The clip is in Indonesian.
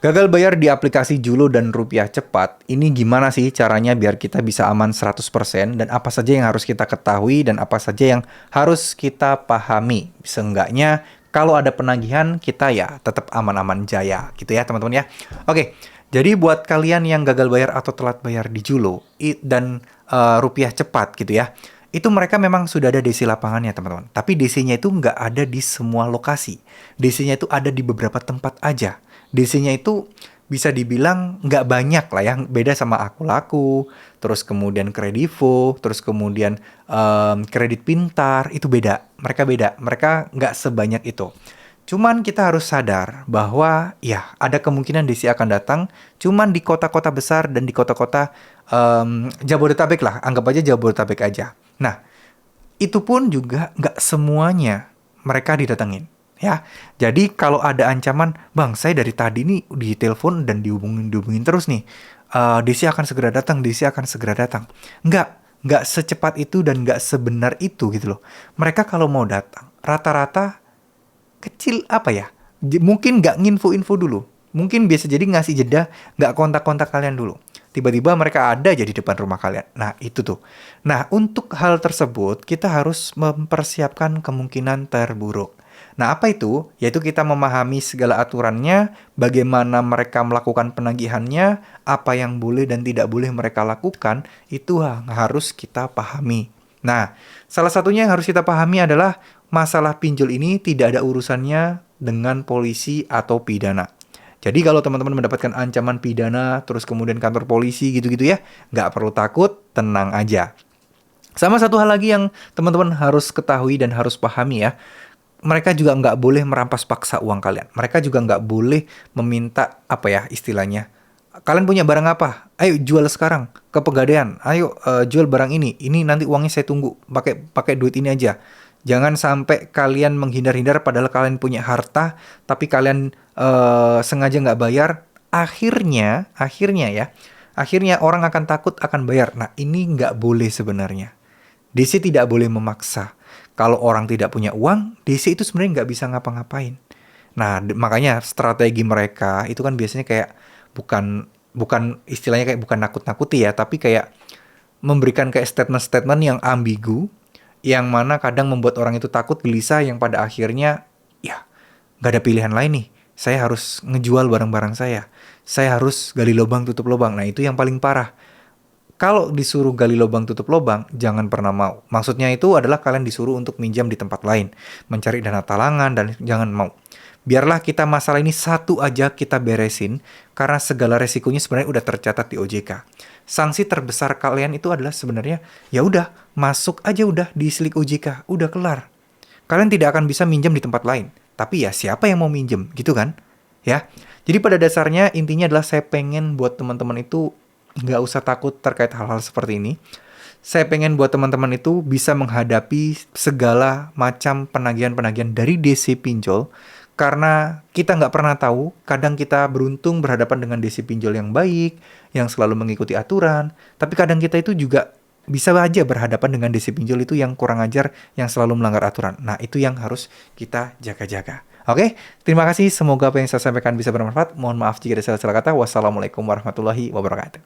Gagal bayar di aplikasi Julo dan Rupiah Cepat, ini gimana sih caranya biar kita bisa aman 100% dan apa saja yang harus kita ketahui dan apa saja yang harus kita pahami. Seenggaknya kalau ada penagihan kita ya tetap aman-aman jaya gitu ya teman-teman ya. Oke, jadi buat kalian yang gagal bayar atau telat bayar di Julo dan Rupiah Cepat gitu ya, itu mereka memang sudah ada DC lapangannya teman-teman. Tapi DC-nya itu nggak ada di semua lokasi. DC-nya itu ada di beberapa tempat aja. DC-nya itu bisa dibilang nggak banyak lah ya, beda sama Aku Laku, terus kemudian Kredivo, terus kemudian Kredit Pintar, itu beda. Mereka beda, mereka nggak sebanyak itu. Cuman kita harus sadar bahwa ya ada kemungkinan DC akan datang, cuman di kota-kota besar dan di kota-kota Jabodetabek lah, anggap aja Jabodetabek aja. Nah, itu pun juga nggak semuanya mereka didatengin. Ya, jadi kalau ada ancaman, bang, saya dari tadi nih ditelepon dan dihubungin terus nih. DC akan segera datang, DC akan segera datang. Nggak secepat itu dan nggak sebenar itu gitu loh. Mereka kalau mau datang, rata-rata kecil apa ya? Mungkin nggak nginfo-info dulu. Mungkin biasa jadi ngasih jeda, nggak kontak-kontak kalian dulu. Tiba-tiba mereka ada jadi depan rumah kalian. Nah, itu tuh. Nah, untuk hal tersebut, kita harus mempersiapkan kemungkinan terburuk. Nah, apa itu? Yaitu kita memahami segala aturannya, bagaimana mereka melakukan penagihannya, apa yang boleh dan tidak boleh mereka lakukan, itu harus kita pahami. Nah, salah satunya yang harus kita pahami adalah masalah pinjol ini tidak ada urusannya dengan polisi atau pidana. Jadi kalau teman-teman mendapatkan ancaman pidana, terus kemudian kantor polisi gitu-gitu ya, nggak perlu takut, tenang aja. Sama satu hal lagi yang teman-teman harus ketahui dan harus pahami ya, mereka juga nggak boleh merampas paksa uang kalian. Mereka juga nggak boleh meminta, apa ya istilahnya, kalian punya barang apa? Ayo jual sekarang ke Pegadaian. Ayo jual barang ini nanti uangnya saya tunggu, pakai pakai duit ini aja. Jangan sampai kalian menghindar-hindar padahal kalian punya harta, tapi kalian sengaja nggak bayar. Akhirnya orang akan takut akan bayar. Nah, ini nggak boleh sebenarnya. DC tidak boleh memaksa. Kalau orang tidak punya uang, DC itu sebenarnya nggak bisa ngapa-ngapain. Nah, makanya strategi mereka itu kan biasanya kayak bukan bukan istilahnya kayak bukan nakut-nakuti ya, tapi kayak memberikan kayak statement-statement yang ambigu, yang mana kadang membuat orang itu takut, gelisah, yang pada akhirnya ya nggak ada pilihan lain nih. Saya harus ngejual barang-barang saya. Saya harus gali lubang tutup lubang. Nah, itu yang paling parah. Kalau disuruh gali lubang tutup lubang, jangan pernah mau. Maksudnya itu adalah kalian disuruh untuk minjam di tempat lain, mencari dana talangan, dan jangan mau. Biarlah kita masalah ini satu aja kita beresin, karena segala resikonya sebenarnya udah tercatat di OJK. Sanksi terbesar kalian itu adalah sebenarnya, ya udah, masuk aja udah di silik OJK, udah kelar. Kalian tidak akan bisa minjam di tempat lain. Tapi ya siapa yang mau minjem, gitu kan? Ya, jadi pada dasarnya intinya adalah saya pengen buat teman-teman itu nggak usah takut terkait hal-hal seperti ini. Saya pengen buat teman-teman itu bisa menghadapi segala macam penagihan-penagihan dari DC pinjol. Karena kita nggak pernah tahu, kadang kita beruntung berhadapan dengan DC pinjol yang baik, yang selalu mengikuti aturan. Tapi kadang kita itu juga bisa aja berhadapan dengan DC pinjol itu yang kurang ajar, yang selalu melanggar aturan. Nah, itu yang harus kita jaga-jaga. Oke, terima kasih. Semoga apa yang saya sampaikan bisa bermanfaat. Mohon maaf jika ada salah-salah kata. Wassalamualaikum warahmatullahi wabarakatuh.